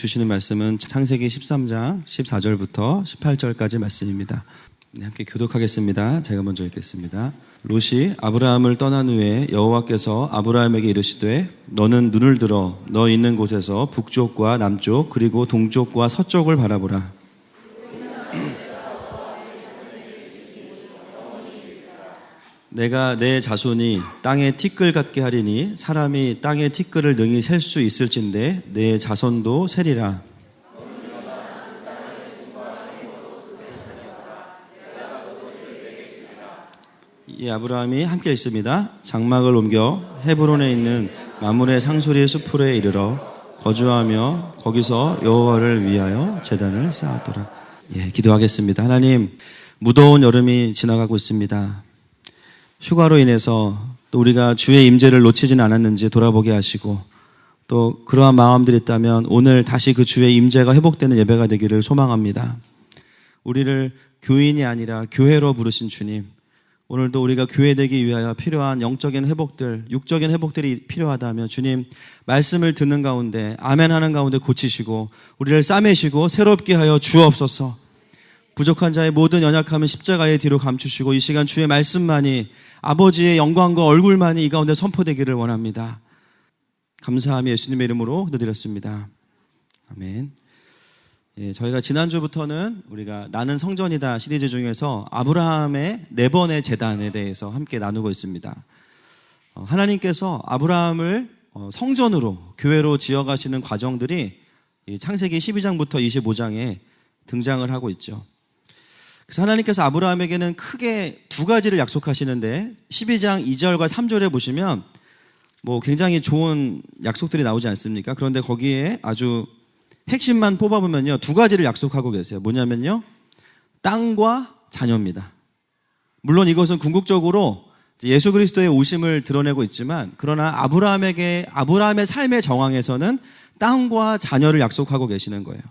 주시는 말씀은 창세기 13장 14절부터 18절까지 말씀입니다. 네, 함께 교독하겠습니다. 제가 먼저 읽겠습니다. 롯이 아브라함을 떠난 후에 여호와께서 아브라함에게 이르시되 너는 눈을 들어 너 있는 곳에서 북쪽과 남쪽 그리고 동쪽과 서쪽을 바라보라. 내가 내 자손이 땅의 티끌 같게 하리니 사람이 땅의 티끌을 능히 셀 수 있을진데 내 자손도 세리라. 이 아브라함이 함께 있습니다. 장막을 옮겨 헤브론에 있는 마므레 상수리 수풀에 이르러 거주하며 거기서 여호와를 위하여 제단을 쌓았더라. 기도하겠습니다. 하나님, 무더운 여름이 지나가고 있습니다. 휴가로 인해서 또 우리가 주의 임재를 놓치지는 않았는지 돌아보게 하시고 또 그러한 마음들이 있다면 오늘 다시 그 주의 임재가 회복되는 예배가 되기를 소망합니다. 우리를 교인이 아니라 교회로 부르신 주님, 오늘도 우리가 교회되기 위하여 필요한 영적인 회복들, 육적인 회복들이 필요하다면 주님 말씀을 듣는 가운데 아멘하는 가운데 고치시고 우리를 싸매시고 새롭게 하여 주옵소서. 부족한 자의 모든 연약함은 십자가의 뒤로 감추시고 이 시간 주의 말씀만이 아버지의 영광과 얼굴만이 이 가운데 선포되기를 원합니다. 감사하며 예수님의 이름으로 기도드렸습니다. 아멘. 저희가 지난주부터는 우리가 나는 성전이다 시리즈 중에서 아브라함의 4번의 제단에 대해서 함께 나누고 있습니다. 하나님께서 아브라함을 성전으로 교회로 지어가시는 과정들이 창세기 12장부터 25장에 등장을 하고 있죠. 그래서 하나님께서 아브라함에게는 크게 2가지를 약속하시는데 12장 2절과 3절에 보시면 굉장히 좋은 약속들이 나오지 않습니까? 그런데 거기에 아주 핵심만 뽑아보면요 2가지를 약속하고 계세요. 뭐냐면요 땅과 자녀입니다. 물론 이것은 궁극적으로 예수 그리스도의 오심을 드러내고 있지만 그러나 아브라함의 삶의 정황에서는 땅과 자녀를 약속하고 계시는 거예요.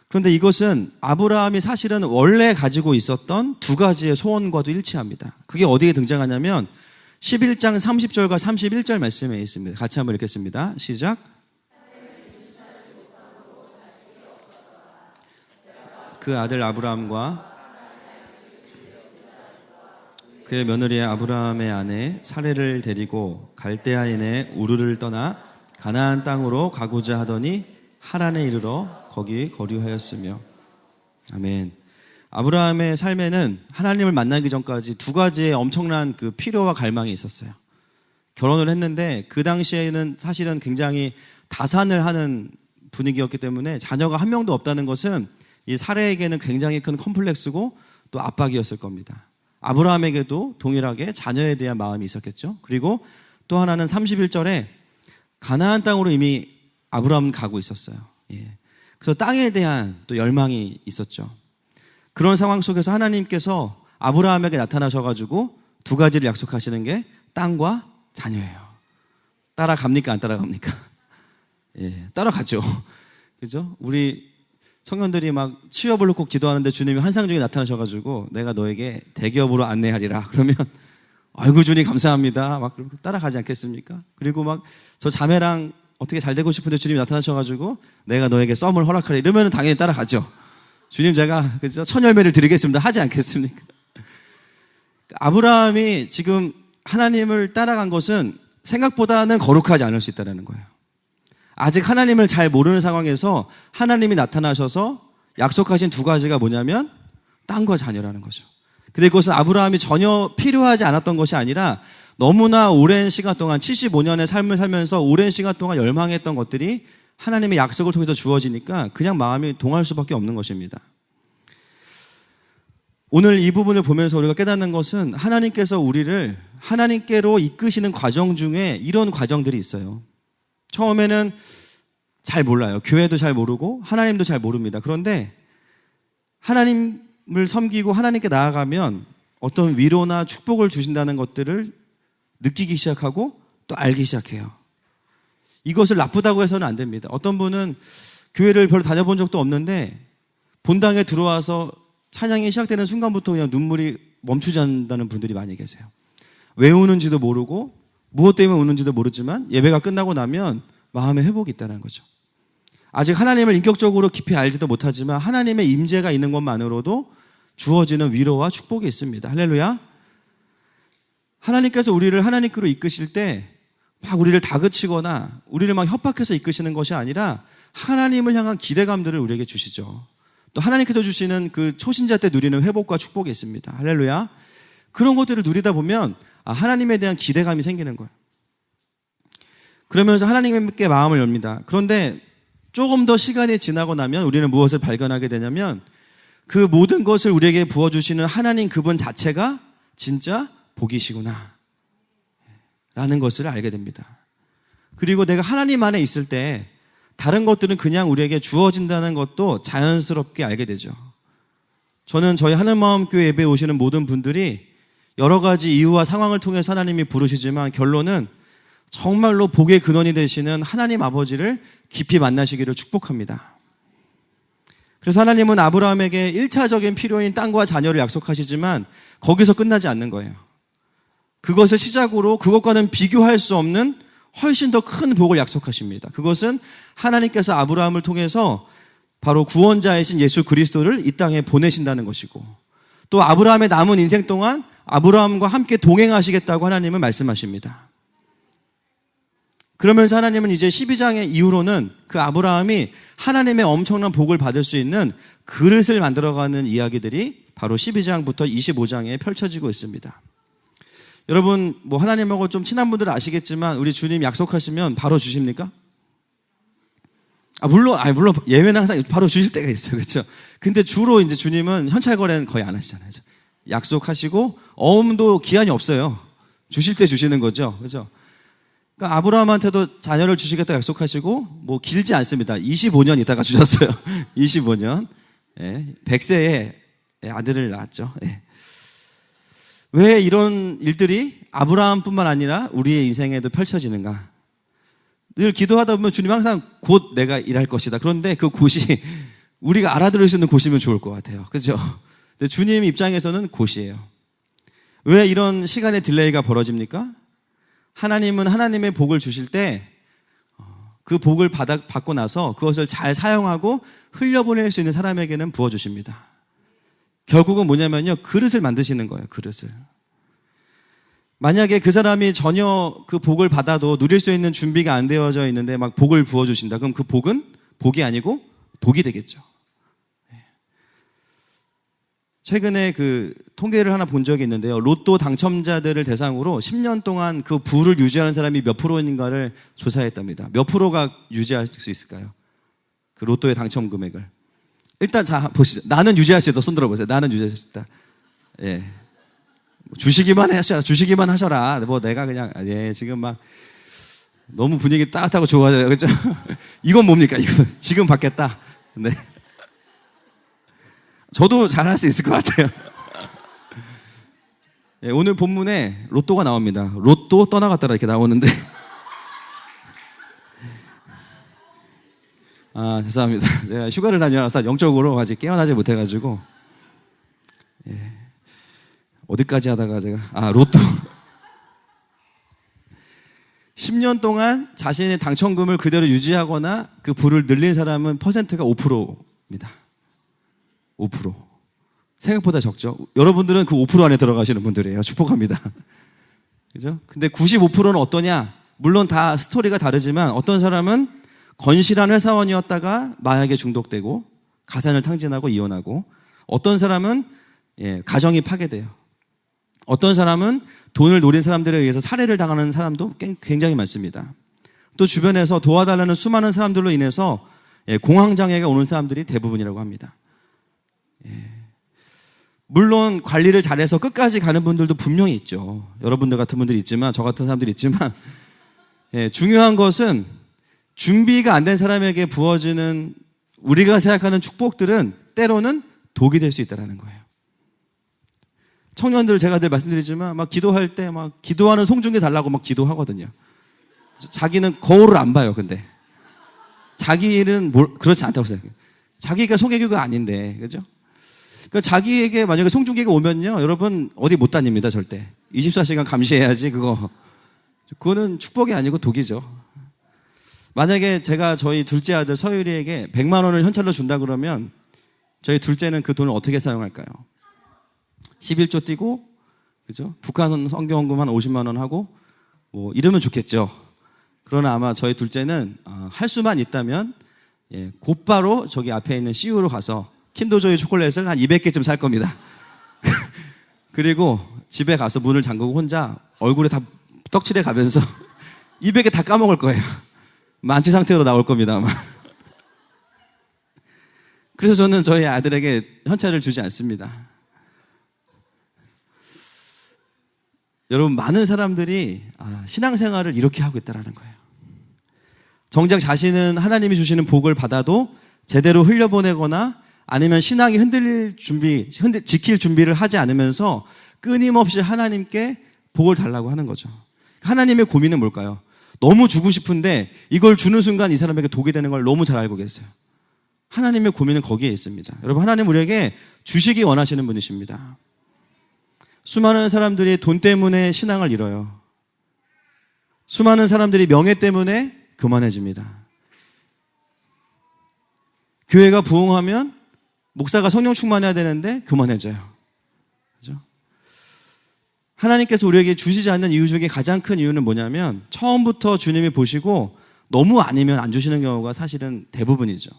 그런데 이것은 아브라함이 사실은 원래 가지고 있었던 2가지의 소원과도 일치합니다. 그게 어디에 등장하냐면 11장 30절과 31절 말씀에 있습니다. 같이 한번 읽겠습니다. 시작. 그 아들 아브라함과 그의 며느리 아브라함의 아내 사레를 데리고 갈대아인의 우르를 떠나 가나안 땅으로 가고자 하더니 하란에 이르러 거기 거류하였으며. 아멘. 아브라함의 삶에는 하나님을 만나기 전까지 2가지의 엄청난 그 필요와 갈망이 있었어요. 결혼을 했는데 그 당시에는 사실은 굉장히 다산을 하는 분위기였기 때문에 자녀가 한 명도 없다는 것은 이 사레에게는 굉장히 큰 컴플렉스고 또 압박이었을 겁니다. 아브라함에게도 동일하게 자녀에 대한 마음이 있었겠죠. 그리고 또 하나는 31절에 가나안 땅으로 이미 아브라함은 가고 있었어요. 그래서 땅에 대한 또 열망이 있었죠. 그런 상황 속에서 하나님께서 아브라함에게 나타나셔가지고 2가지를 약속하시는 게 땅과 자녀예요. 따라갑니까? 안 따라갑니까? 따라가죠. 그죠? 우리 청년들이 막 취업을 놓고 기도하는데 주님이 환상 중에 나타나셔가지고 내가 너에게 대기업으로 안내하리라. 그러면 아이고 주님 감사합니다. 막 따라가지 않겠습니까? 그리고 막 저 자매랑 어떻게 잘 되고 싶은데 주님이 나타나셔가지고 내가 너에게 썸을 허락하리 이러면 당연히 따라가죠. 주님 제가 그죠? 천열매를 드리겠습니다. 하지 않겠습니까? 아브라함이 지금 하나님을 따라간 것은 생각보다는 거룩하지 않을 수 있다는 거예요. 아직 하나님을 잘 모르는 상황에서 하나님이 나타나셔서 약속하신 2가지가 뭐냐면 땅과 자녀라는 거죠. 근데 그것은 아브라함이 전혀 필요하지 않았던 것이 아니라 너무나 오랜 시간 동안 75년의 삶을 살면서 오랜 시간 동안 열망했던 것들이 하나님의 약속을 통해서 주어지니까 그냥 마음이 동할 수밖에 없는 것입니다. 오늘 이 부분을 보면서 우리가 깨닫는 것은 하나님께서 우리를 하나님께로 이끄시는 과정 중에 이런 과정들이 있어요. 처음에는 잘 몰라요. 교회도 잘 모르고 하나님도 잘 모릅니다. 그런데 하나님을 섬기고 하나님께 나아가면 어떤 위로나 축복을 주신다는 것들을 느끼기 시작하고 또 알기 시작해요. 이것을 나쁘다고 해서는 안 됩니다. 어떤 분은 교회를 별로 다녀본 적도 없는데 본당에 들어와서 찬양이 시작되는 순간부터 그냥 눈물이 멈추지 않는다는 분들이 많이 계세요. 왜 우는지도 모르고 무엇 때문에 우는지도 모르지만 예배가 끝나고 나면 마음의 회복이 있다는 거죠. 아직 하나님을 인격적으로 깊이 알지도 못하지만 하나님의 임재가 있는 것만으로도 주어지는 위로와 축복이 있습니다. 할렐루야. 하나님께서 우리를 하나님께로 이끄실 때 막 우리를 다그치거나 우리를 막 협박해서 이끄시는 것이 아니라 하나님을 향한 기대감들을 우리에게 주시죠. 또 하나님께서 주시는 그 초신자 때 누리는 회복과 축복이 있습니다. 할렐루야. 그런 것들을 누리다 보면 하나님에 대한 기대감이 생기는 거예요. 그러면서 하나님께 마음을 엽니다. 그런데 조금 더 시간이 지나고 나면 우리는 무엇을 발견하게 되냐면 그 모든 것을 우리에게 부어주시는 하나님 그분 자체가 진짜 복이시구나 라는 것을 알게 됩니다. 그리고 내가 하나님 안에 있을 때 다른 것들은 그냥 우리에게 주어진다는 것도 자연스럽게 알게 되죠. 저는 저희 하늘마음교회 예배에 오시는 모든 분들이 여러 가지 이유와 상황을 통해서 하나님이 부르시지만 결론은 정말로 복의 근원이 되시는 하나님 아버지를 깊이 만나시기를 축복합니다. 그래서 하나님은 아브라함에게 1차적인 필요인 땅과 자녀를 약속하시지만 거기서 끝나지 않는 거예요. 그것을 시작으로 그것과는 비교할 수 없는 훨씬 더 큰 복을 약속하십니다. 그것은 하나님께서 아브라함을 통해서 바로 구원자이신 예수 그리스도를 이 땅에 보내신다는 것이고 또 아브라함의 남은 인생 동안 아브라함과 함께 동행하시겠다고 하나님은 말씀하십니다. 그러면서 하나님은 이제 12장의 이후로는 그 아브라함이 하나님의 엄청난 복을 받을 수 있는 그릇을 만들어가는 이야기들이 바로 12장부터 25장에 펼쳐지고 있습니다. 여러분 뭐 하나님하고 좀 친한 분들은 아시겠지만 우리 주님 약속하시면 바로 주십니까? 물론 예외는 항상 바로 주실 때가 있어요. 그렇죠? 근데 주로 이제 주님은 현찰거래는 거의 안 하시잖아요. 약속하시고 어음도 기한이 없어요. 주실 때 주시는 거죠. 그렇죠? 그러니까 아브라함한테도 자녀를 주시겠다 약속하시고 뭐 길지 않습니다. 25년 있다가 주셨어요. 25년. 100세에 아들을 낳았죠. 왜 이런 일들이 아브라함뿐만 아니라 우리의 인생에도 펼쳐지는가? 늘 기도하다 보면 주님 항상 곧 내가 일할 것이다. 그런데 그 곧이 우리가 알아들을 수 있는 곳이면 좋을 것 같아요. 그렇죠? 근데 주님 입장에서는 곧이에요. 왜 이런 시간의 딜레이가 벌어집니까? 하나님은 하나님의 복을 주실 때 그 복을 받고 나서 그것을 잘 사용하고 흘려보낼 수 있는 사람에게는 부어주십니다. 결국은 뭐냐면요, 그릇을 만드시는 거예요. 그릇을. 만약에 그 사람이 전혀 그 복을 받아도 누릴 수 있는 준비가 안 되어져 있는데 막 복을 부어주신다. 그럼 그 복은 복이 아니고 독이 되겠죠. 최근에 그 통계를 하나 본 적이 있는데요. 로또 당첨자들을 대상으로 10년 동안 그 부를 유지하는 사람이 몇 프로인가를 조사했답니다. 몇 프로가 유지할 수 있을까요? 그 로또의 당첨 금액을. 일단 자 보시죠. 나는 유지할 수 있다. 손 들어보세요. 나는 유지할 수 있다. 예. 주시기만 하셔라. 뭐 내가 그냥 지금 막 너무 분위기 따뜻하고 좋아져요. 그렇죠? 이건 뭡니까? 이거 지금 받겠다. 네. 저도 잘할 수 있을 것 같아요. 예, 오늘 본문에 로또가 나옵니다. 로또 떠나갔다라 이렇게 나오는데 죄송합니다. 제가 휴가를 다녀와서 영적으로 아직 깨어나지 못해가지고 어디까지 하다가 제가 로또 10년 동안 자신의 당첨금을 그대로 유지하거나 그 부를 늘린 사람은 퍼센트가 5%입니다. 5%. 생각보다 적죠. 여러분들은 그 5% 안에 들어가시는 분들이에요. 축복합니다. 그죠? 근데 95%는 어떠냐? 물론 다 스토리가 다르지만 어떤 사람은 건실한 회사원이었다가 마약에 중독되고 가산을 탕진하고 이혼하고, 어떤 사람은 가정이 파괴돼요. 어떤 사람은 돈을 노린 사람들에 의해서 살해를 당하는 사람도 굉장히 많습니다. 또 주변에서 도와달라는 수많은 사람들로 인해서 공황장애가 오는 사람들이 대부분이라고 합니다. 물론 관리를 잘해서 끝까지 가는 분들도 분명히 있죠. 여러분들 같은 분들이 있지만, 저 같은 사람들이 있지만, 중요한 것은 준비가 안 된 사람에게 부어지는 우리가 생각하는 축복들은 때로는 독이 될 수 있다는 거예요. 청년들 제가 늘 말씀드리지만 막 기도할 때 막 기도하는 송중기 달라고 막 기도하거든요. 자기는 거울을 안 봐요. 근데 자기는 그렇지 않다고 생각해요. 자기가 송혜교가 아닌데, 그죠? 그러니까 자기에게 만약에 송중기가 오면요, 여러분 어디 못 다닙니다. 절대 24시간 감시해야지. 그거는 축복이 아니고 독이죠. 만약에 제가 저희 둘째 아들 서유리에게 100만 원을 현찰로 준다 그러면 저희 둘째는 그 돈을 어떻게 사용할까요? 11조 띄고, 그죠? 북한 성경헌금 한 50만 원 하고, 뭐, 이러면 좋겠죠. 그러나 아마 저희 둘째는, 할 수만 있다면, 곧바로 저기 앞에 있는 CU로 가서 킨더조이 초콜릿을 한 200개쯤 살 겁니다. 그리고 집에 가서 문을 잠그고 혼자 얼굴에 다 떡칠해 가면서 200개 다 까먹을 거예요. 만취 상태로 나올 겁니다, 아마. 그래서 저는 저희 아들에게 현찰을 주지 않습니다. 여러분, 많은 사람들이 신앙생활을 이렇게 하고 있다는 거예요. 정작 자신은 하나님이 주시는 복을 받아도 제대로 흘려보내거나 아니면 신앙이 지킬 준비를 하지 않으면서 끊임없이 하나님께 복을 달라고 하는 거죠. 하나님의 고민은 뭘까요? 너무 주고 싶은데 이걸 주는 순간 이 사람에게 독이 되는 걸 너무 잘 알고 계세요. 하나님의 고민은 거기에 있습니다. 여러분, 하나님 우리에게 주시기 원하시는 분이십니다. 수많은 사람들이 돈 때문에 신앙을 잃어요. 수많은 사람들이 명예 때문에 교만해집니다. 교회가 부흥하면 목사가 성령 충만해야 되는데 교만해져요. 그죠? 하나님께서 우리에게 주시지 않는 이유 중에 가장 큰 이유는 뭐냐면 처음부터 주님이 보시고 너무 아니면 안 주시는 경우가 사실은 대부분이죠.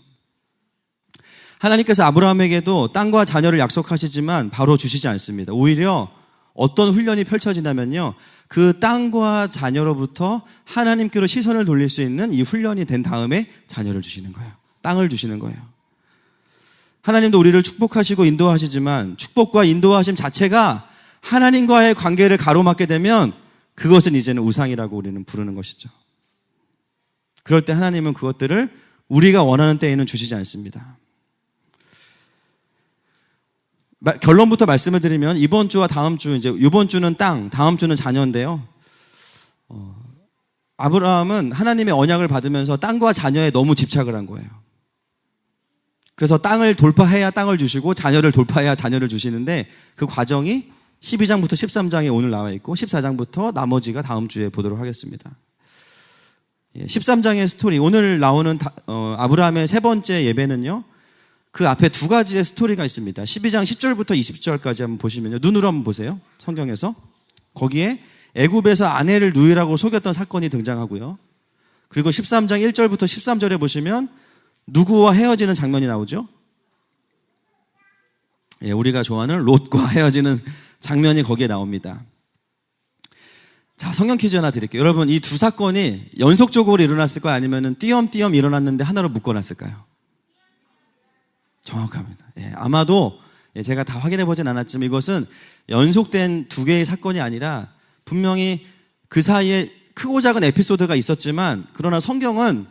하나님께서 아브라함에게도 땅과 자녀를 약속하시지만 바로 주시지 않습니다. 오히려 어떤 훈련이 펼쳐지냐면요, 그 땅과 자녀로부터 하나님께로 시선을 돌릴 수 있는 이 훈련이 된 다음에 자녀를 주시는 거예요. 땅을 주시는 거예요. 하나님도 우리를 축복하시고 인도하시지만 축복과 인도하심 자체가 하나님과의 관계를 가로막게 되면 그것은 이제는 우상이라고 우리는 부르는 것이죠. 그럴 때 하나님은 그것들을 우리가 원하는 때에는 주시지 않습니다. 결론부터 말씀을 드리면 이번 주와 다음 주, 이번 주는 땅, 다음 주는 자녀인데요. 아브라함은 하나님의 언약을 받으면서 땅과 자녀에 너무 집착을 한 거예요. 그래서 땅을 돌파해야 땅을 주시고 자녀를 돌파해야 자녀를 주시는데 그 과정이 12장부터 13장에 오늘 나와 있고 14장부터 나머지가 다음 주에 보도록 하겠습니다. 13장의 스토리, 오늘 나오는 아브라함의 세 번째 예배는요, 그 앞에 두 가지의 스토리가 있습니다. 12장 10절부터 20절까지 한번 보시면요. 눈으로 한번 보세요. 성경에서. 거기에 애굽에서 아내를 누이라고 속였던 사건이 등장하고요. 그리고 13장 1절부터 13절에 보시면 누구와 헤어지는 장면이 나오죠. 우리가 좋아하는 롯과 헤어지는 장면이 거기에 나옵니다. 자, 성경 퀴즈 하나 드릴게요. 여러분, 이 두 사건이 연속적으로 일어났을까요? 아니면 띄엄띄엄 일어났는데 하나로 묶어놨을까요? 정확합니다. 아마도 제가 다 확인해 보진 않았지만 이것은 연속된 두 개의 사건이 아니라 분명히 그 사이에 크고 작은 에피소드가 있었지만 그러나 성경은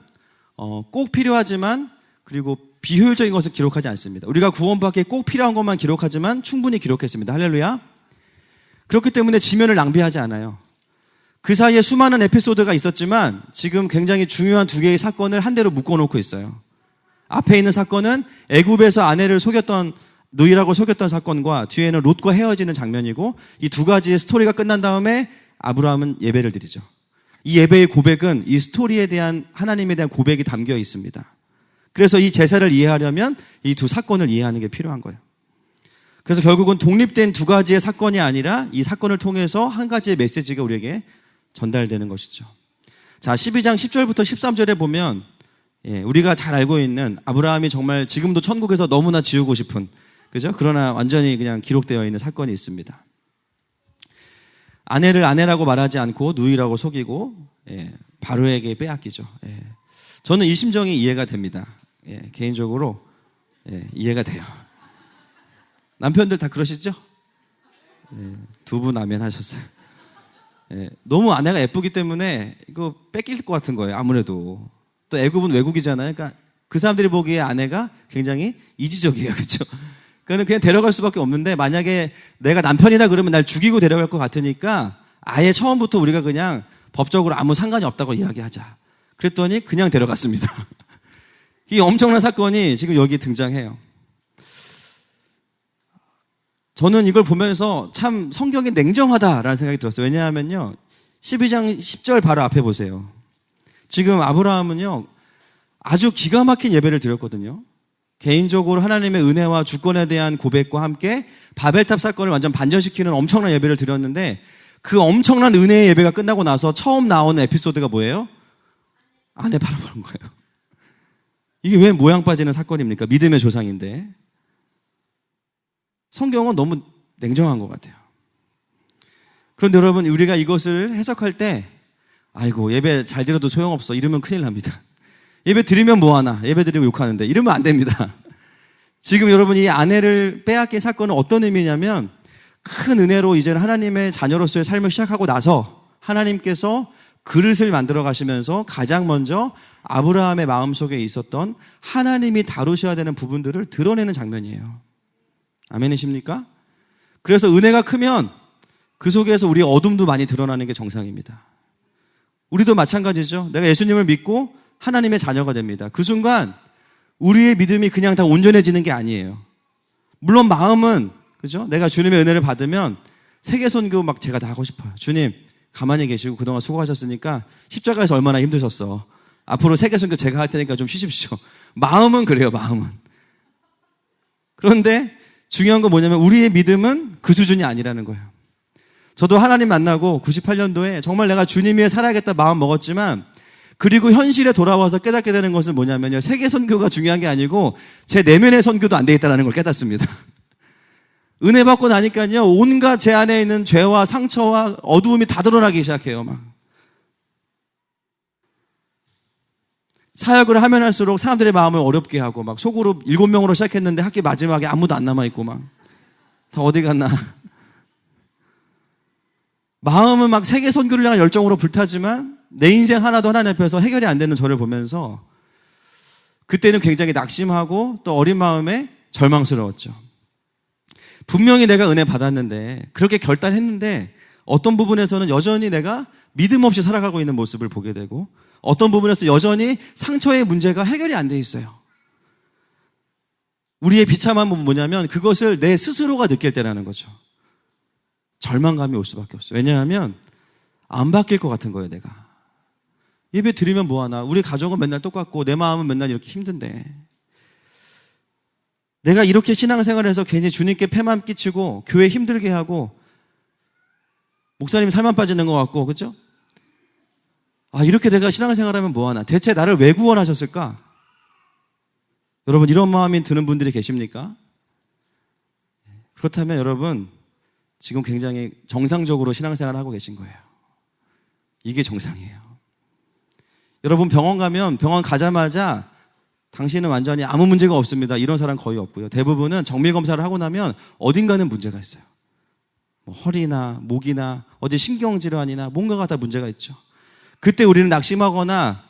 꼭 필요하지만 그리고 비효율적인 것을 기록하지 않습니다. 우리가 구원받기에 꼭 필요한 것만 기록하지만 충분히 기록했습니다. 할렐루야. 그렇기 때문에 지면을 낭비하지 않아요. 그 사이에 수많은 에피소드가 있었지만 지금 굉장히 중요한 두 개의 사건을 한 대로 묶어놓고 있어요. 앞에 있는 사건은 애굽에서 아내를 누이라고 속였던 사건과 뒤에는 롯과 헤어지는 장면이고 이 두 가지의 스토리가 끝난 다음에 아브라함은 예배를 드리죠. 이 예배의 고백은 이 스토리에 대한 하나님에 대한 고백이 담겨 있습니다. 그래서 이 제사를 이해하려면 이 두 사건을 이해하는 게 필요한 거예요. 그래서 결국은 독립된 두 가지의 사건이 아니라 이 사건을 통해서 한 가지의 메시지가 우리에게 전달되는 것이죠. 자, 12장 10절부터 13절에 보면 우리가 잘 알고 있는 아브라함이 정말 지금도 천국에서 너무나 지우고 싶은, 그죠? 그러나 완전히 그냥 기록되어 있는 사건이 있습니다. 아내를 아내라고 말하지 않고 누이라고 속이고 바로에게 빼앗기죠. 저는 이 심정이 이해가 됩니다. 개인적으로 이해가 돼요. 남편들 다 그러시죠? 두 분 아멘 하셨어요. 너무 아내가 예쁘기 때문에 이거 뺏길 것 같은 거예요. 아무래도 또 애굽은 외국이잖아요. 그러니까 그 사람들이 보기에 아내가 굉장히 이지적이에요. 그렇죠? 그냥 데려갈 수밖에 없는데 만약에 내가 남편이다 그러면 날 죽이고 데려갈 것 같으니까 아예 처음부터 우리가 그냥 법적으로 아무 상관이 없다고 이야기하자. 그랬더니 그냥 데려갔습니다. 이 엄청난 사건이 지금 여기 등장해요. 저는 이걸 보면서 참 성경이 냉정하다라는 생각이 들었어요. 왜냐하면요, 12장 10절 바로 앞에 보세요. 지금 아브라함은요, 아주 기가 막힌 예배를 드렸거든요. 개인적으로 하나님의 은혜와 주권에 대한 고백과 함께 바벨탑 사건을 완전 반전시키는 엄청난 예배를 드렸는데, 그 엄청난 은혜의 예배가 끝나고 나서 처음 나오는 에피소드가 뭐예요? 아내 바라보는 거예요. 이게 왜 모양 빠지는 사건입니까? 믿음의 조상인데. 성경은 너무 냉정한 것 같아요. 그런데 여러분, 우리가 이것을 해석할 때 아이고, 예배 잘 드려도 소용없어 이러면 큰일 납니다. 예배 드리면 뭐하나, 예배 드리고 욕하는데 이러면 안 됩니다. 지금 여러분, 이 아내를 빼앗긴 사건은 어떤 의미냐면, 큰 은혜로 이제는 하나님의 자녀로서의 삶을 시작하고 나서 하나님께서 그릇을 만들어 가시면서 가장 먼저 아브라함의 마음속에 있었던 하나님이 다루셔야 되는 부분들을 드러내는 장면이에요. 아멘이십니까? 그래서 은혜가 크면 그 속에서 우리의 어둠도 많이 드러나는 게 정상입니다. 우리도 마찬가지죠. 내가 예수님을 믿고 하나님의 자녀가 됩니다. 그 순간 우리의 믿음이 그냥 다 온전해지는 게 아니에요. 물론 마음은, 그죠? 내가 주님의 은혜를 받으면 세계 선교 막 제가 다 하고 싶어요. 주님, 가만히 계시고 그동안 수고하셨으니까 십자가에서 얼마나 힘드셨어. 앞으로 세계 선교 제가 할 테니까 좀 쉬십시오. 마음은 그래요, 마음은. 그런데 중요한 건 뭐냐면 우리의 믿음은 그 수준이 아니라는 거예요. 저도 하나님 만나고 98년도에 정말 내가 주님 위해 살아야겠다 마음 먹었지만, 그리고 현실에 돌아와서 깨닫게 되는 것은 뭐냐면요, 세계 선교가 중요한 게 아니고 제 내면의 선교도 안 되겠다는 걸 깨닫습니다. 은혜 받고 나니까요, 온갖 제 안에 있는 죄와 상처와 어두움이 다 드러나기 시작해요. 막 사역을 하면 할수록 사람들의 마음을 어렵게 하고, 막 소그룹 7명으로 시작했는데 학기 마지막에 아무도 안 남아있고 막 다 어디 갔나. 마음은 막 세계 선교를 향한 열정으로 불타지만 내 인생 하나도 하나님 앞에서 해결이 안 되는 저를 보면서 그때는 굉장히 낙심하고 또 어린 마음에 절망스러웠죠. 분명히 내가 은혜 받았는데, 그렇게 결단했는데 어떤 부분에서는 여전히 내가 믿음 없이 살아가고 있는 모습을 보게 되고, 어떤 부분에서 여전히 상처의 문제가 해결이 안 돼 있어요. 우리의 비참한 부분은 뭐냐면 그것을 내 스스로가 느낄 때라는 거죠. 절망감이 올 수밖에 없어요. 왜냐하면 안 바뀔 것 같은 거예요, 내가. 예배 드리면 뭐하나, 우리 가족은 맨날 똑같고 내 마음은 맨날 이렇게 힘든데, 내가 이렇게 신앙생활해서 괜히 주님께 폐만 끼치고 교회 힘들게 하고 목사님 살만 빠지는 것 같고, 그렇죠? 이렇게 내가 신앙생활하면 뭐하나, 대체 나를 왜 구원하셨을까? 여러분, 이런 마음이 드는 분들이 계십니까? 그렇다면 여러분, 지금 굉장히 정상적으로 신앙생활을 하고 계신 거예요. 이게 정상이에요. 여러분, 병원 가면 병원 가자마자 당신은 완전히 아무 문제가 없습니다, 이런 사람 거의 없고요. 대부분은 정밀검사를 하고 나면 어딘가는 문제가 있어요. 뭐 허리나 목이나 어디 신경질환이나 뭔가가 다 문제가 있죠. 그때 우리는 낙심하거나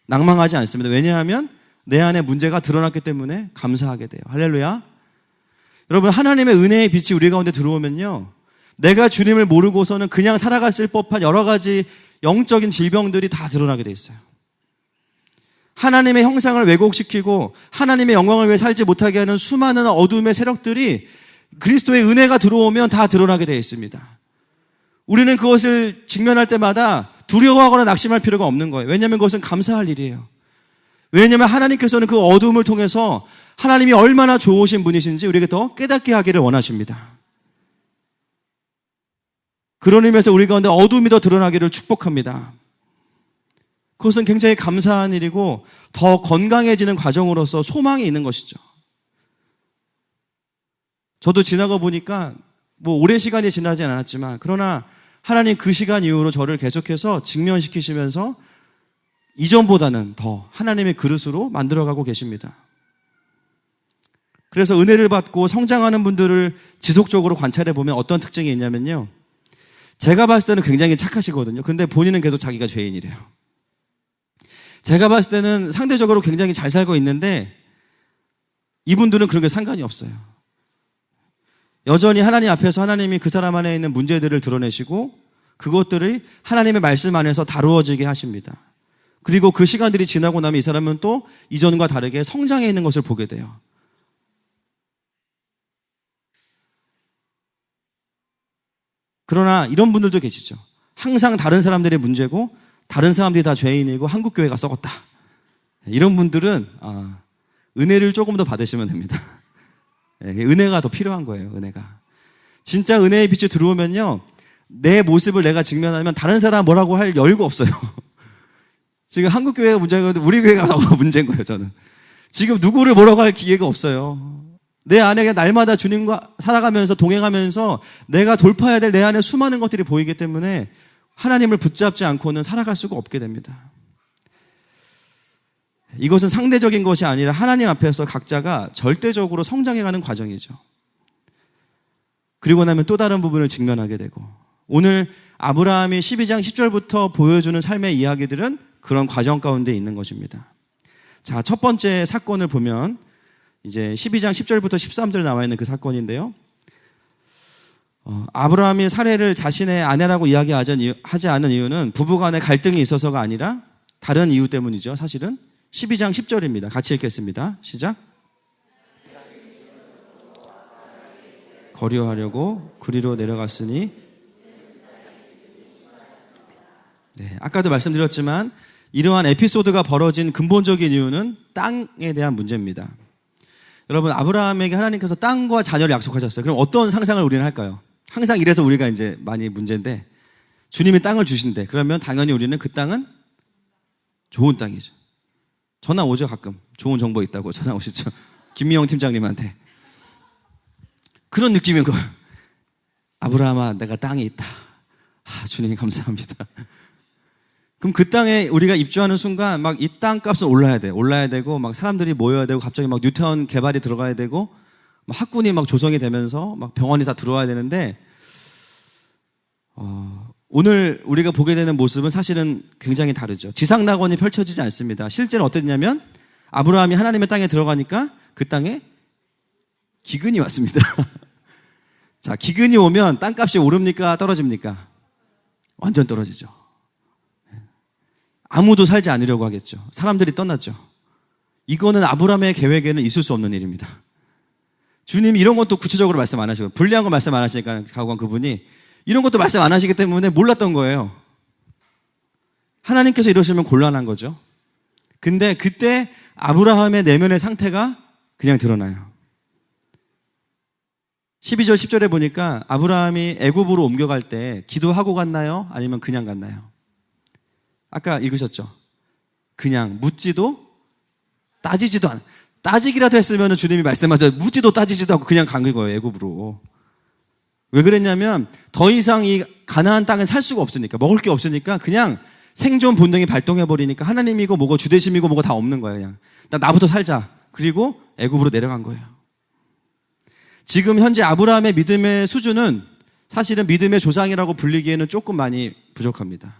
낭망하지 않습니다. 왜냐하면 내 안에 문제가 드러났기 때문에 감사하게 돼요. 할렐루야. 여러분, 하나님의 은혜의 빛이 우리 가운데 들어오면요, 내가 주님을 모르고서는 그냥 살아갔을 법한 여러 가지 영적인 질병들이 다 드러나게 돼 있어요. 하나님의 형상을 왜곡시키고 하나님의 영광을 위해 살지 못하게 하는 수많은 어둠의 세력들이 그리스도의 은혜가 들어오면 다 드러나게 되어 있습니다. 우리는 그것을 직면할 때마다 두려워하거나 낙심할 필요가 없는 거예요. 왜냐하면 그것은 감사할 일이에요. 왜냐하면 하나님께서는 그 어둠을 통해서 하나님이 얼마나 좋으신 분이신지 우리에게 더 깨닫게 하기를 원하십니다. 그런 의미에서 우리 가운데 어둠이 더 드러나기를 축복합니다. 그것은 굉장히 감사한 일이고 더 건강해지는 과정으로서 소망이 있는 것이죠. 저도 지나가 보니까 뭐 오랜 시간이 지나지 않았지만, 그러나 하나님 그 시간 이후로 저를 계속해서 직면시키시면서 이전보다는 더 하나님의 그릇으로 만들어가고 계십니다. 그래서 은혜를 받고 성장하는 분들을 지속적으로 관찰해 보면 어떤 특징이 있냐면요, 제가 봤을 때는 굉장히 착하시거든요. 근데 본인은 계속 자기가 죄인이래요. 제가 봤을 때는 상대적으로 굉장히 잘 살고 있는데 이분들은 그런 게 상관이 없어요. 여전히 하나님 앞에서 하나님이 그 사람 안에 있는 문제들을 드러내시고 그것들이 하나님의 말씀 안에서 다루어지게 하십니다. 그리고 그 시간들이 지나고 나면 이 사람은 또 이전과 다르게 성장해 있는 것을 보게 돼요. 그러나 이런 분들도 계시죠. 항상 다른 사람들의 문제고 다른 사람들이 다 죄인이고 한국 교회가 썩었다. 이런 분들은 은혜를 조금 더 받으시면 됩니다. 은혜가 더 필요한 거예요. 은혜가. 진짜 은혜의 빛이 들어오면요, 내 모습을 내가 직면하면 다른 사람 뭐라고 할 여유가 없어요. 지금 한국 교회가 문제인 건데 우리 교회가 문제인 거예요. 저는 지금 누구를 뭐라고 할 기회가 없어요. 내 안에 날마다 주님과 살아가면서 동행하면서 내가 돌파해야 될 내 안에 수많은 것들이 보이기 때문에 하나님을 붙잡지 않고는 살아갈 수가 없게 됩니다. 이것은 상대적인 것이 아니라 하나님 앞에서 각자가 절대적으로 성장해가는 과정이죠. 그리고 나면 또 다른 부분을 직면하게 되고, 오늘 아브라함이 12장 10절부터 보여주는 삶의 이야기들은 그런 과정 가운데 있는 것입니다. 자, 첫 번째 사건을 보면 이제 12장 10절부터 13절에 나와 있는 그 사건인데요. 아브라함이 사례를 자신의 아내라고 이야기하지 않은 이유는 부부간의 갈등이 있어서가 아니라 다른 이유 때문이죠. 사실은 12장 10절입니다. 같이 읽겠습니다. 시작. 거류하려고 그리로 내려갔으니, 네, 아까도 말씀드렸지만 이러한 에피소드가 벌어진 근본적인 이유는 땅에 대한 문제입니다. 여러분, 아브라함에게 하나님께서 땅과 자녀를 약속하셨어요. 그럼 어떤 상상을 우리는 할까요? 항상 이래서 우리가 이제 많이 문제인데, 주님이 땅을 주신대. 그러면 당연히 우리는 그 땅은 좋은 땅이죠. 전화 오죠, 가끔. 좋은 정보 있다고 전화 오시죠. 김미영 팀장님한테. 그런 느낌인 거예요. 아브라함아, 내가 땅이 있다. 주님 감사합니다. 그럼 그 땅에 우리가 입주하는 순간 막 이 땅 값은 올라야 돼. 올라야 되고 막 사람들이 모여야 되고 갑자기 막 뉴타운 개발이 들어가야 되고 막 학군이 막 조성이 되면서 막 병원이 다 들어와야 되는데, 오늘 우리가 보게 되는 모습은 사실은 굉장히 다르죠. 지상낙원이 펼쳐지지 않습니다. 실제는 어땠냐면 아브라함이 하나님의 땅에 들어가니까 그 땅에 기근이 왔습니다. 자, 기근이 오면 땅값이 오릅니까? 떨어집니까? 완전 떨어지죠. 아무도 살지 않으려고 하겠죠. 사람들이 떠났죠. 이거는 아브라함의 계획에는 있을 수 없는 일입니다. 주님이 이런 것도 구체적으로 말씀 안 하시고, 불리한 거 말씀 안 하시니까 가고한 그분이 이런 것도 말씀 안 하시기 때문에 몰랐던 거예요. 하나님께서 이러시면 곤란한 거죠. 근데 그때 아브라함의 내면의 상태가 그냥 드러나요. 12절 10절에 보니까 아브라함이 애굽으로 옮겨갈 때 기도하고 갔나요? 아니면 그냥 갔나요? 아까 읽으셨죠? 그냥 묻지도 따지지도 않아. 따지기라도 했으면 주님이 말씀하셔서 묻지도 따지지도 않고 그냥 간 거예요, 애굽으로. 왜 그랬냐면 더 이상 이 가나안 땅에 살 수가 없으니까, 먹을 게 없으니까 그냥 생존 본능이 발동해버리니까 하나님이고 뭐고 주대심이고 뭐고 다 없는 거예요. 그냥 나부터 살자. 그리고 애굽으로 내려간 거예요. 지금 현재 아브라함의 믿음의 수준은 사실은 믿음의 조상이라고 불리기에는 조금 많이 부족합니다.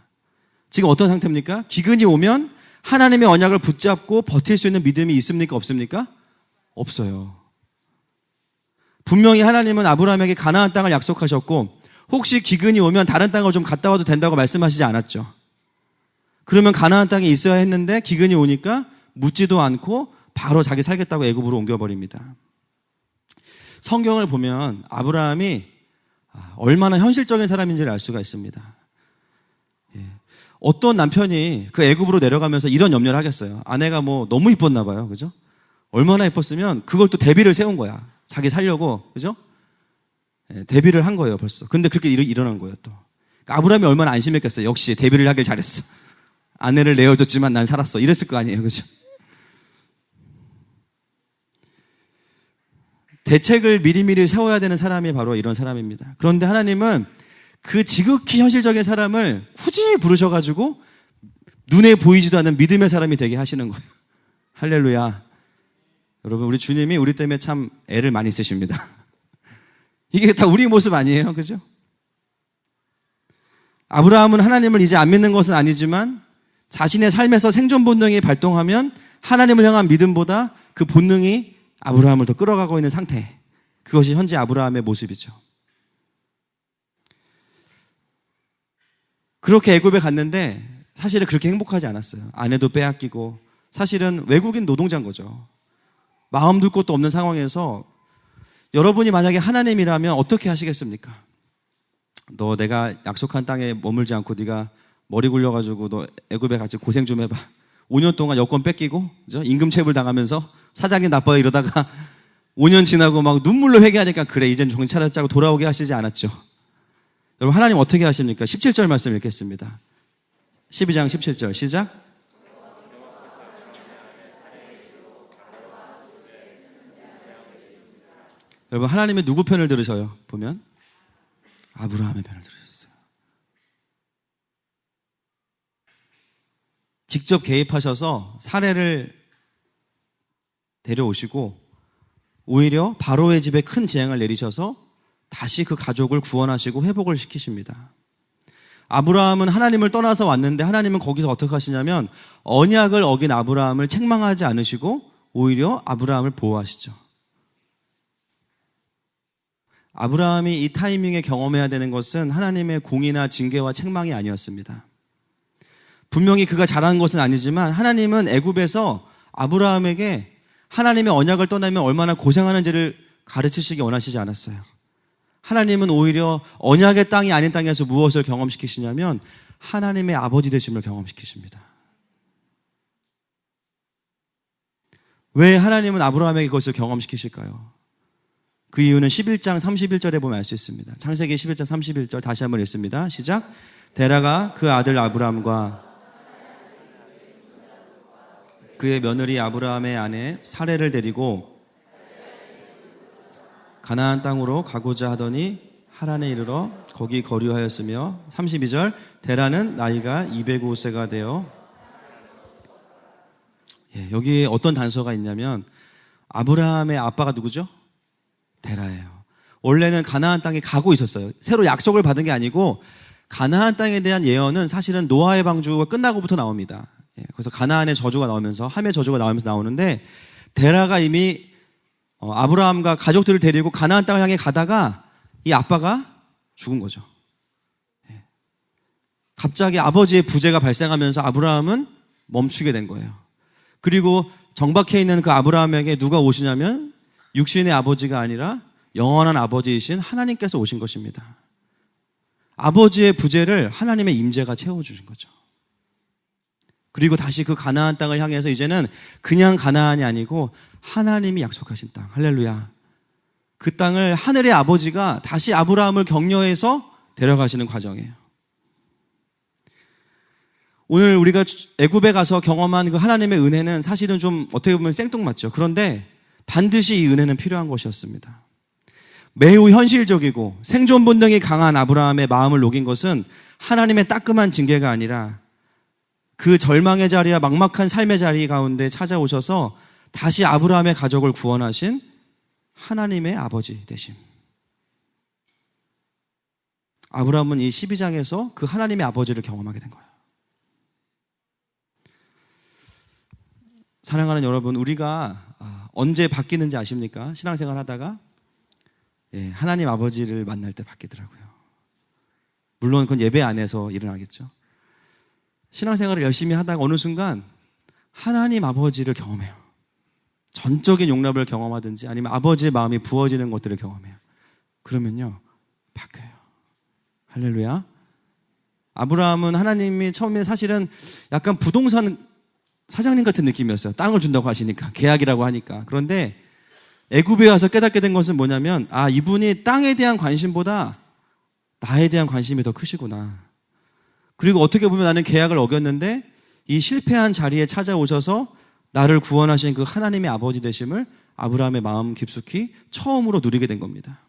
지금 어떤 상태입니까? 기근이 오면 하나님의 언약을 붙잡고 버틸 수 있는 믿음이 있습니까? 없습니까? 없어요. 분명히 하나님은 아브라함에게 가나안 땅을 약속하셨고, 혹시 기근이 오면 다른 땅을 좀 갔다 와도 된다고 말씀하시지 않았죠. 그러면 가나안 땅에 있어야 했는데 기근이 오니까 묻지도 않고 바로 자기 살겠다고 애굽으로 옮겨버립니다. 성경을 보면 아브라함이 얼마나 현실적인 사람인지를 알 수가 있습니다. 어떤 남편이 그 애굽으로 내려가면서 이런 염려를 하겠어요. 아내가 뭐 너무 이뻤나 봐요. 그죠? 얼마나 이뻤으면 그걸 또 대비를 세운 거야. 자기 살려고. 그죠? 대비를 한 거예요, 벌써. 근데 그렇게 일어난 거예요, 또. 그러니까 아브라함이 얼마나 안심했겠어요. 역시 대비를 하길 잘했어. 아내를 내어줬지만 난 살았어. 이랬을 거 아니에요. 그죠? 대책을 미리미리 세워야 되는 사람이 바로 이런 사람입니다. 그런데 하나님은 그 지극히 현실적인 사람을 굳이 부르셔가지고 눈에 보이지도 않는 믿음의 사람이 되게 하시는 거예요. 할렐루야. 여러분, 우리 주님이 우리 때문에 참 애를 많이 쓰십니다. 이게 다 우리 모습 아니에요, 그죠? 아브라함은 하나님을 이제 안 믿는 것은 아니지만 자신의 삶에서 생존 본능이 발동하면 하나님을 향한 믿음보다 그 본능이 아브라함을 더 끌어가고 있는 상태. 그것이 현재 아브라함의 모습이죠. 그렇게 애굽에 갔는데 사실은 그렇게 행복하지 않았어요. 아내도 빼앗기고, 사실은 외국인 노동자인 거죠. 마음 둘 곳도 없는 상황에서 여러분이 만약에 하나님이라면 어떻게 하시겠습니까? 너 내가 약속한 땅에 머물지 않고 네가 머리 굴려가지고 너 애굽에 같이 고생 좀 해봐. 5년 동안 여권 뺏기고, 그죠? 임금체불 당하면서 사장님 나빠요 이러다가 5년 지나고 막 눈물로 회개하니까 그래 이젠 정신 차렸자고 돌아오게 하시지 않았죠. 여러분 하나님 어떻게 하십니까? 17절 말씀 읽겠습니다. 12장 17절 시작. 여러분 하나님의 누구 편을 들으셔요? 보면 아브라함의 편을 들으셨어요. 직접 개입하셔서 사례를 데려오시고 오히려 바로의 집에 큰 재앙을 내리셔서 다시 그 가족을 구원하시고 회복을 시키십니다. 아브라함은 하나님을 떠나서 왔는데 하나님은 거기서 어떻게 하시냐면 언약을 어긴 아브라함을 책망하지 않으시고 오히려 아브라함을 보호하시죠. 아브라함이 이 타이밍에 경험해야 되는 것은 하나님의 공의나 징계와 책망이 아니었습니다. 분명히 그가 잘한 것은 아니지만 하나님은 애굽에서 아브라함에게 하나님의 언약을 떠나면 얼마나 고생하는지를 가르치시기 원하시지 않았어요. 하나님은 오히려 언약의 땅이 아닌 땅에서 무엇을 경험시키시냐면 하나님의 아버지 되심을 경험시키십니다. 왜 하나님은 아브라함에게 그것을 경험시키실까요? 그 이유는 11장 31절에 보면 알 수 있습니다. 창세기 11장 31절 다시 한번 읽습니다. 시작. 데라가 그 아들 아브라함과 그의 며느리 아브라함의 아내 사레를 데리고 가나안 땅으로 가고자 하더니 하란에 이르러 거기 거류하였으며 32절 데라는 나이가 205세가 되어 여기에 어떤 단서가 있냐면 아브라함의 아빠가 누구죠? 데라예요. 원래는 가나안 땅에 가고 있었어요. 새로 약속을 받은 게 아니고 가나안 땅에 대한 예언은 사실은 노아의 방주가 끝나고부터 나옵니다. 그래서 가나안의 저주가 나오면서 함의 저주가 나오면서 나오는데 데라가 이미 아브라함과 가족들을 데리고 가나안 땅을 향해 가다가 이 아빠가 죽은 거죠. 갑자기 아버지의 부재가 발생하면서 아브라함은 멈추게 된 거예요. 그리고 정박해 있는 그 아브라함에게 누가 오시냐면 육신의 아버지가 아니라 영원한 아버지이신 하나님께서 오신 것입니다. 아버지의 부재를 하나님의 임재가 채워주신 거죠. 그리고 다시 그 가나안 땅을 향해서 이제는 그냥 가나안이 아니고 하나님이 약속하신 땅, 할렐루야. 그 땅을 하늘의 아버지가 다시 아브라함을 격려해서 데려가시는 과정이에요. 오늘 우리가 애굽에 가서 경험한 그 하나님의 은혜는 사실은 좀 어떻게 보면 생뚱맞죠. 그런데 반드시 이 은혜는 필요한 것이었습니다. 매우 현실적이고 생존 본능이 강한 아브라함의 마음을 녹인 것은 하나님의 따끔한 징계가 아니라 그 절망의 자리와 막막한 삶의 자리 가운데 찾아오셔서 다시 아브라함의 가족을 구원하신 하나님의 아버지 되심. 아브라함은 이 12장에서 그 하나님의 아버지를 경험하게 된 거예요. 사랑하는 여러분, 우리가 언제 바뀌는지 아십니까? 신앙생활 하다가 하나님 아버지를 만날 때 바뀌더라고요. 물론 그건 예배 안에서 일어나겠죠. 신앙생활을 열심히 하다가 어느 순간 하나님 아버지를 경험해요. 전적인 용납을 경험하든지 아니면 아버지의 마음이 부어지는 것들을 경험해요. 그러면요 바뀌어요. 할렐루야. 아브라함은 하나님이 처음에 사실은 약간 부동산 사장님 같은 느낌이었어요. 땅을 준다고 하시니까, 계약이라고 하니까. 그런데 애굽에 와서 깨닫게 된 것은 뭐냐면 이분이 땅에 대한 관심보다 나에 대한 관심이 더 크시구나. 그리고 어떻게 보면 나는 계약을 어겼는데 이 실패한 자리에 찾아오셔서 나를 구원하신 그 하나님의 아버지 되심을 아브라함의 마음 깊숙이 처음으로 누리게 된 겁니다.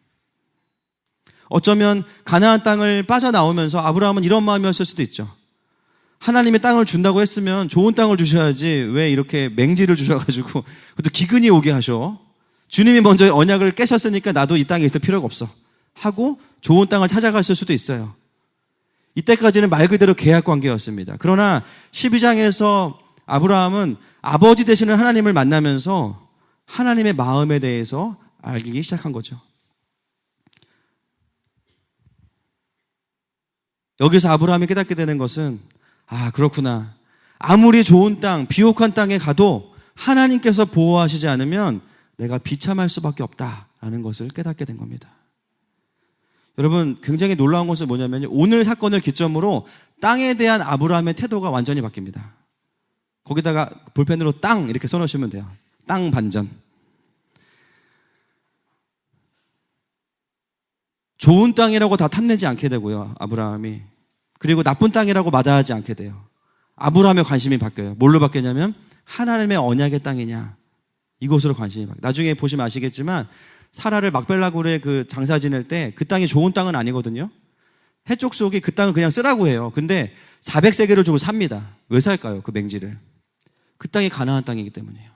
어쩌면 가나안 땅을 빠져나오면서 아브라함은 이런 마음이었을 수도 있죠. 하나님이 땅을 준다고 했으면 좋은 땅을 주셔야지 왜 이렇게 맹지를 주셔가지고 그것도 기근이 오게 하셔. 주님이 먼저 언약을 깨셨으니까 나도 이 땅에 있을 필요가 없어 하고 좋은 땅을 찾아갔을 수도 있어요. 이때까지는 말 그대로 계약 관계였습니다. 그러나 12장에서 아브라함은 아버지 되시는 하나님을 만나면서 하나님의 마음에 대해서 알기 시작한 거죠. 여기서 아브라함이 깨닫게 되는 것은 그렇구나. 아무리 좋은 땅, 비옥한 땅에 가도 하나님께서 보호하시지 않으면 내가 비참할 수밖에 없다라는 것을 깨닫게 된 겁니다. 여러분, 굉장히 놀라운 것은 뭐냐면 오늘 사건을 기점으로 땅에 대한 아브라함의 태도가 완전히 바뀝니다. 거기다가 볼펜으로 땅 이렇게 써놓으시면 돼요. 땅 반전. 좋은 땅이라고 다 탐내지 않게 되고요, 아브라함이. 그리고 나쁜 땅이라고 마다하지 않게 돼요. 아브라함의 관심이 바뀌어요. 뭘로 바뀌냐면 하나님의 언약의 땅이냐, 이곳으로 관심이 바뀌어요. 나중에 보시면 아시겠지만 사라를 막벨라굴에 그 장사 지낼 때 그 땅이 좋은 땅은 아니거든요. 해쪽 속이 그 땅을 그냥 쓰라고 해요. 근데 400세겔을 주고 삽니다. 왜 살까요? 그 맹지를. 그 땅이 가나안 땅이기 때문이에요.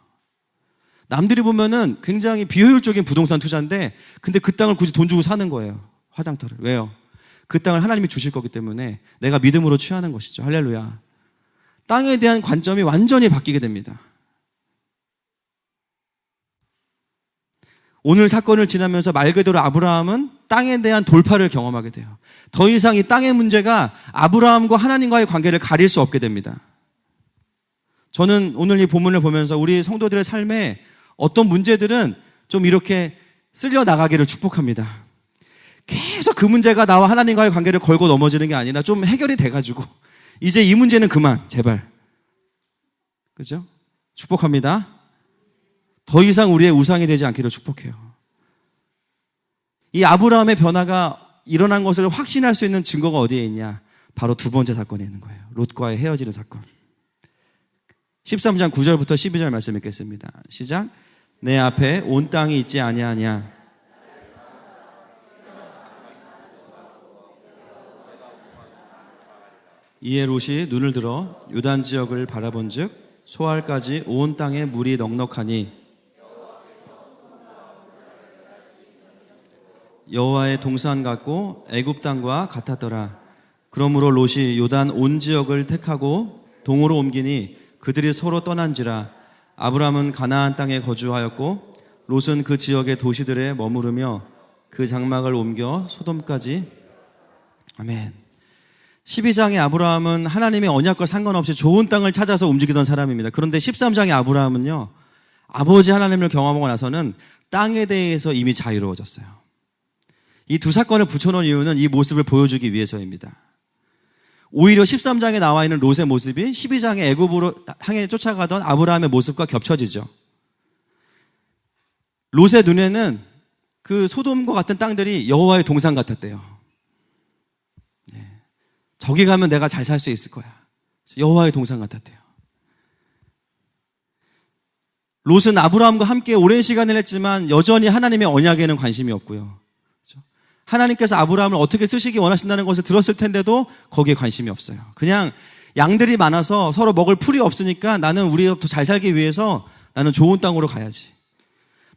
남들이 보면은 굉장히 비효율적인 부동산 투자인데 근데 그 땅을 굳이 돈 주고 사는 거예요. 화장터를. 왜요? 그 땅을 하나님이 주실 거기 때문에 내가 믿음으로 취하는 것이죠. 할렐루야. 땅에 대한 관점이 완전히 바뀌게 됩니다. 오늘 사건을 지나면서 말 그대로 아브라함은 땅에 대한 돌파를 경험하게 돼요. 더 이상 이 땅의 문제가 아브라함과 하나님과의 관계를 가릴 수 없게 됩니다. 저는 오늘 이 본문을 보면서 우리 성도들의 삶에 어떤 문제들은 좀 이렇게 쓸려 나가기를 축복합니다. 계속 그 문제가 나와 하나님과의 관계를 걸고 넘어지는 게 아니라 좀 해결이 돼가지고 이제 이 문제는 그만, 제발. 그죠? 축복합니다. 더 이상 우리의 우상이 되지 않기를 축복해요. 이 아브라함의 변화가 일어난 것을 확신할 수 있는 증거가 어디에 있냐? 바로 두 번째 사건에 있는 거예요. 롯과의 헤어지는 사건. 13장 9절부터 12절 말씀 읽겠습니다. 시작. 내 앞에 온 땅이 있지 아니하냐? 이에 롯이 눈을 들어 요단 지역을 바라본즉 소알까지 온 땅에 물이 넉넉하니 여호와의 동산 같고 애굽 땅과 같았더라. 그러므로 롯이 요단 온 지역을 택하고 동으로 옮기니 그들이 서로 떠난지라. 아브람은 가나안 땅에 거주하였고 롯은 그 지역의 도시들에 머무르며 그 장막을 옮겨 소돔까지. 아멘. 12장의 아브라함은 하나님의 언약과 상관없이 좋은 땅을 찾아서 움직이던 사람입니다. 그런데 13장의 아브라함은요, 아버지 하나님을 경험하고 나서는 땅에 대해서 이미 자유로워졌어요. 이 두 사건을 붙여놓은 이유는 이 모습을 보여주기 위해서입니다. 오히려 13장에 나와 있는 롯의 모습이 12장의 애굽으로 향해 쫓아가던 아브라함의 모습과 겹쳐지죠. 롯의 눈에는 그 소돔과 같은 땅들이 여호와의 동산 같았대요. 저기 가면 내가 잘 살 수 있을 거야. 여호와의 동산 같았대요. 롯은 아브라함과 함께 오랜 시간을 했지만 여전히 하나님의 언약에는 관심이 없고요. 하나님께서 아브라함을 어떻게 쓰시기 원하신다는 것을 들었을 텐데도 거기에 관심이 없어요. 그냥 양들이 많아서 서로 먹을 풀이 없으니까 나는 우리가 더 잘 살기 위해서 나는 좋은 땅으로 가야지.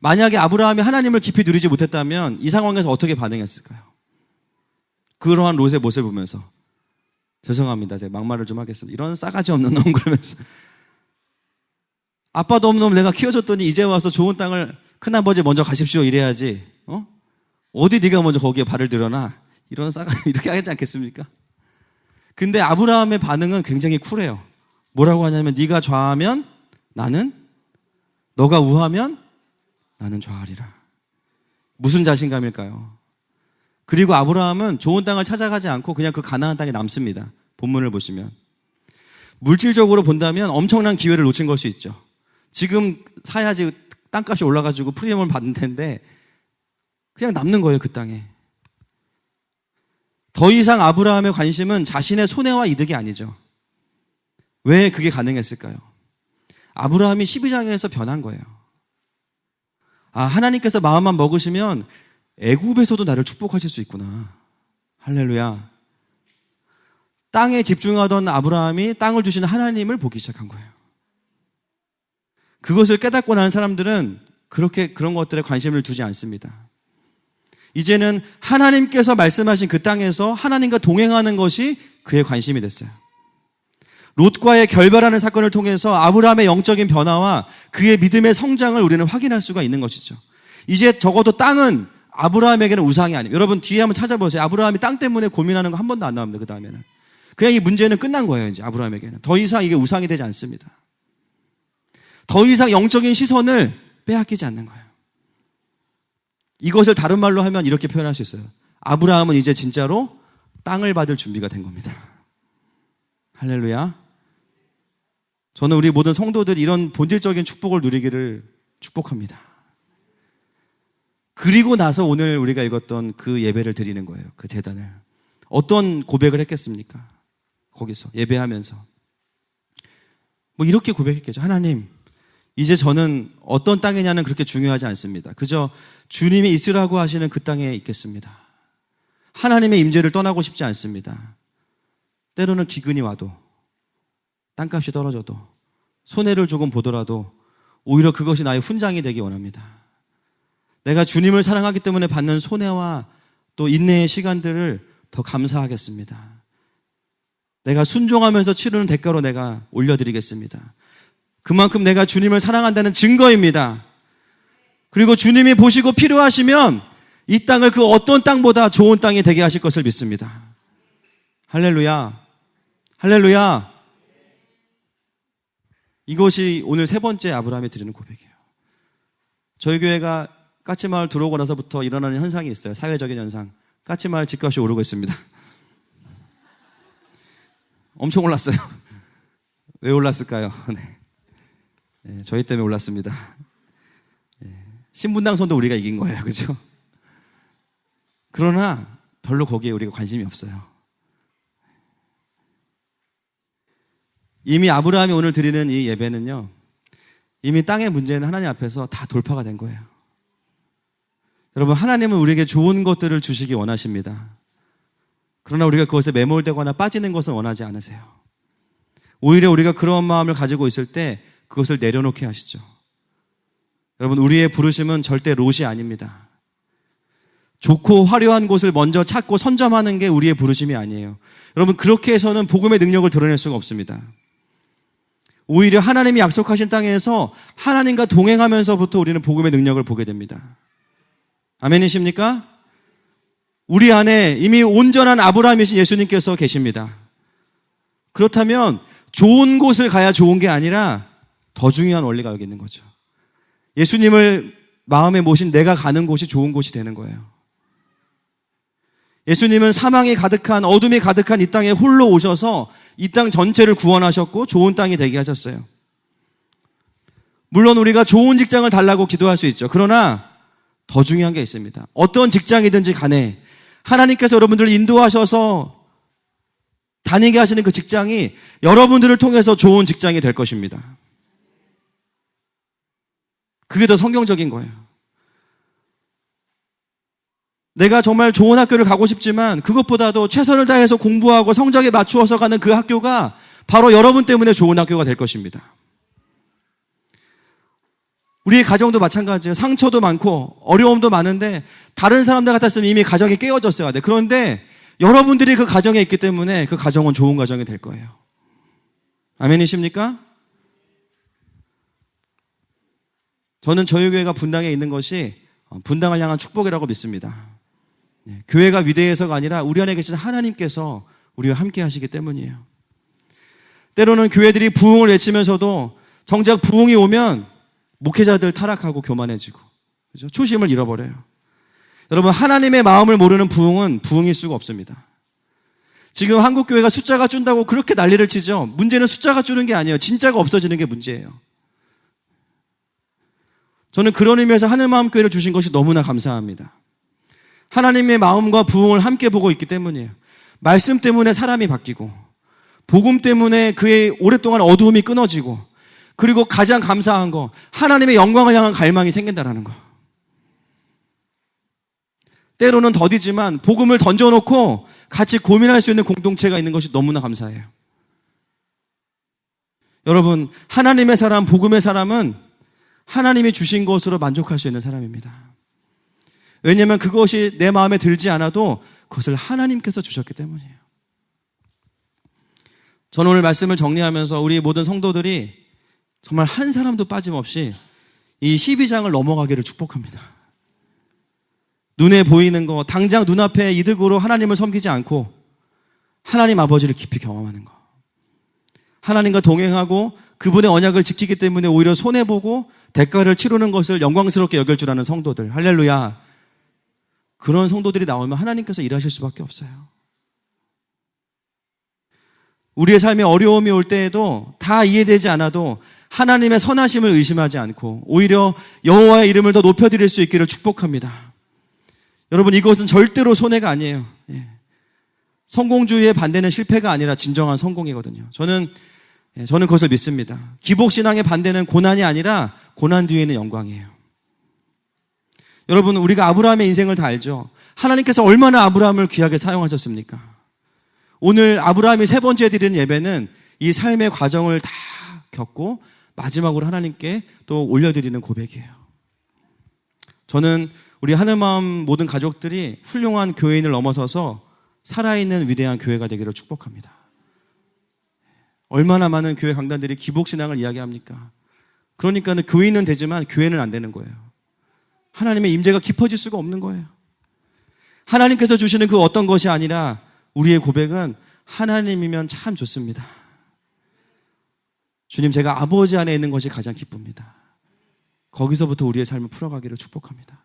만약에 아브라함이 하나님을 깊이 누리지 못했다면 이 상황에서 어떻게 반응했을까요? 그러한 롯의 모습을 보면서 죄송합니다. 제가 막말을 좀 하겠습니다. 이런 싸가지 없는 놈 그러면서 아빠도 없는 놈 내가 키워줬더니 이제 와서 좋은 땅을 큰아버지 먼저 가십시오 이래야지. 어디 네가 먼저 거기에 발을 들여놔. 이런 싸가지 이렇게 하지 않겠습니까? 근데 아브라함의 반응은 굉장히 쿨해요. 뭐라고 하냐면 네가 좌하면 나는, 너가 우하면 나는 좌하리라. 무슨 자신감일까요? 그리고 아브라함은 좋은 땅을 찾아가지 않고 그냥 그 가나안 땅에 남습니다. 본문을 보시면 물질적으로 본다면 엄청난 기회를 놓친 걸 수 있죠. 지금 사야지 땅값이 올라가지고 프리미엄을 받는 텐데 그냥 남는 거예요. 그 땅에. 더 이상 아브라함의 관심은 자신의 손해와 이득이 아니죠. 왜 그게 가능했을까요? 아브라함이 12장에서 변한 거예요. 하나님께서 마음만 먹으시면 애굽에서도 나를 축복하실 수 있구나. 할렐루야. 땅에 집중하던 아브라함이 땅을 주시는 하나님을 보기 시작한 거예요. 그것을 깨닫고 난 사람들은 그렇게 그런 것들에 관심을 두지 않습니다. 이제는 하나님께서 말씀하신 그 땅에서 하나님과 동행하는 것이 그의 관심이 됐어요. 롯과의 결별하는 사건을 통해서 아브라함의 영적인 변화와 그의 믿음의 성장을 우리는 확인할 수가 있는 것이죠. 이제 적어도 땅은 아브라함에게는 우상이 아니에요. 여러분 뒤에 한번 찾아보세요. 아브라함이 땅 때문에 고민하는 거 한 번도 안 나옵니다. 그 다음에는 그냥 이 문제는 끝난 거예요. 이제 아브라함에게는 더 이상 이게 우상이 되지 않습니다. 더 이상 영적인 시선을 빼앗기지 않는 거예요. 이것을 다른 말로 하면 이렇게 표현할 수 있어요. 아브라함은 이제 진짜로 땅을 받을 준비가 된 겁니다. 할렐루야. 저는 우리 모든 성도들이 이런 본질적인 축복을 누리기를 축복합니다. 그리고 나서 오늘 우리가 읽었던 그 예배를 드리는 거예요. 그 제단을. 어떤 고백을 했겠습니까? 거기서 예배하면서 뭐 이렇게 고백했겠죠. 하나님, 이제 저는 어떤 땅이냐는 그렇게 중요하지 않습니다. 그저 주님이 있으라고 하시는 그 땅에 있겠습니다. 하나님의 임재를 떠나고 싶지 않습니다. 때로는 기근이 와도, 땅값이 떨어져도, 손해를 조금 보더라도 오히려 그것이 나의 훈장이 되기 원합니다. 내가 주님을 사랑하기 때문에 받는 손해와 또 인내의 시간들을 더 감사하겠습니다. 내가 순종하면서 치르는 대가로 내가 올려드리겠습니다. 그만큼 내가 주님을 사랑한다는 증거입니다. 그리고 주님이 보시고 필요하시면 이 땅을 그 어떤 땅보다 좋은 땅이 되게 하실 것을 믿습니다. 할렐루야. 할렐루야. 이것이 오늘 세 번째 아브라함이 드리는 고백이에요. 저희 교회가 까치마을 들어오고 나서부터 일어나는 현상이 있어요. 사회적인 현상. 까치마을 집값이 오르고 있습니다. 엄청 올랐어요. 왜 올랐을까요? 네, 저희 때문에 올랐습니다. 신분당선도 우리가 이긴 거예요. 그죠? 그러나 별로 거기에 우리가 관심이 없어요. 이미 아브라함이 오늘 드리는 이 예배는요, 이미 땅의 문제는 하나님 앞에서 다 돌파가 된 거예요. 여러분, 하나님은 우리에게 좋은 것들을 주시기 원하십니다. 그러나 우리가 그것에 매몰되거나 빠지는 것은 원하지 않으세요. 오히려 우리가 그런 마음을 가지고 있을 때 그것을 내려놓게 하시죠. 여러분, 우리의 부르심은 절대 롯이 아닙니다. 좋고 화려한 곳을 먼저 찾고 선점하는 게 우리의 부르심이 아니에요. 여러분, 그렇게 해서는 복음의 능력을 드러낼 수가 없습니다. 오히려 하나님이 약속하신 땅에서 하나님과 동행하면서부터 우리는 복음의 능력을 보게 됩니다. 아멘이십니까? 우리 안에 이미 온전한 아브라함이신 예수님께서 계십니다. 그렇다면 좋은 곳을 가야 좋은 게 아니라 더 중요한 원리가 여기 있는 거죠. 예수님을 마음에 모신 내가 가는 곳이 좋은 곳이 되는 거예요. 예수님은 사망이 가득한, 어둠이 가득한 이 땅에 홀로 오셔서 이 땅 전체를 구원하셨고 좋은 땅이 되게 하셨어요. 물론 우리가 좋은 직장을 달라고 기도할 수 있죠. 그러나 더 중요한 게 있습니다. 어떤 직장이든지 간에 하나님께서 여러분들을 인도하셔서 다니게 하시는 그 직장이 여러분들을 통해서 좋은 직장이 될 것입니다. 그게 더 성경적인 거예요. 내가 정말 좋은 학교를 가고 싶지만 그것보다도 최선을 다해서 공부하고 성적에 맞추어서 가는 그 학교가 바로 여러분 때문에 좋은 학교가 될 것입니다. 우리의 가정도 마찬가지예요. 상처도 많고 어려움도 많은데 다른 사람들 같았으면 이미 가정이 깨어졌어야 돼. 그런데 여러분들이 그 가정에 있기 때문에 그 가정은 좋은 가정이 될 거예요. 아멘이십니까? 저는 저희 교회가 분당에 있는 것이 분당을 향한 축복이라고 믿습니다. 교회가 위대해서가 아니라 우리 안에 계신 하나님께서 우리와 함께 하시기 때문이에요. 때로는 교회들이 부흥을 외치면서도 정작 부흥이 오면 목회자들 타락하고 교만해지고, 그죠? 초심을 잃어버려요. 여러분, 하나님의 마음을 모르는 부흥은 부흥일 수가 없습니다. 지금 한국교회가 숫자가 준다고 그렇게 난리를 치죠. 문제는 숫자가 주는 게 아니에요. 진짜가 없어지는 게 문제예요. 저는 그런 의미에서 하늘마음교회를 주신 것이 너무나 감사합니다. 하나님의 마음과 부흥을 함께 보고 있기 때문이에요. 말씀 때문에 사람이 바뀌고, 복음 때문에 그의 오랫동안 어두움이 끊어지고, 그리고 가장 감사한 거, 하나님의 영광을 향한 갈망이 생긴다는 거. 때로는 더디지만 복음을 던져놓고 같이 고민할 수 있는 공동체가 있는 것이 너무나 감사해요. 여러분, 하나님의 사람, 복음의 사람은 하나님이 주신 것으로 만족할 수 있는 사람입니다. 왜냐하면 그것이 내 마음에 들지 않아도 그것을 하나님께서 주셨기 때문이에요. 저는 오늘 말씀을 정리하면서 우리 모든 성도들이 정말 한 사람도 빠짐없이 이 12장을 넘어가기를 축복합니다. 눈에 보이는 거, 당장 눈앞의 이득으로 하나님을 섬기지 않고 하나님 아버지를 깊이 경험하는 거. 하나님과 동행하고 그분의 언약을 지키기 때문에 오히려 손해보고 대가를 치르는 것을 영광스럽게 여길 줄 아는 성도들. 할렐루야. 그런 성도들이 나오면 하나님께서 일하실 수밖에 없어요. 우리의 삶에 어려움이 올 때에도 다 이해되지 않아도 하나님의 선하심을 의심하지 않고 오히려 여호와의 이름을 더 높여드릴 수 있기를 축복합니다. 여러분, 이것은 절대로 손해가 아니에요. 성공주의의 반대는 실패가 아니라 진정한 성공이거든요. 저는 그것을 믿습니다. 기복신앙의 반대는 고난이 아니라 고난 뒤에 있는 영광이에요. 여러분, 우리가 아브라함의 인생을 다 알죠. 하나님께서 얼마나 아브라함을 귀하게 사용하셨습니까? 오늘 아브라함이 세 번째 드리는 예배는 이 삶의 과정을 다 겪고 마지막으로 하나님께 또 올려드리는 고백이에요. 저는 우리 하늘마음 모든 가족들이 훌륭한 교회인을 넘어서서 살아있는 위대한 교회가 되기를 축복합니다. 얼마나 많은 교회 강단들이 기복신앙을 이야기합니까? 그러니까는 교인은 되지만 교회는 안 되는 거예요. 하나님의 임재가 깊어질 수가 없는 거예요. 하나님께서 주시는 그 어떤 것이 아니라 우리의 고백은 하나님이면 참 좋습니다. 주님, 제가 아버지 안에 있는 것이 가장 기쁩니다. 거기서부터 우리의 삶을 풀어가기를 축복합니다.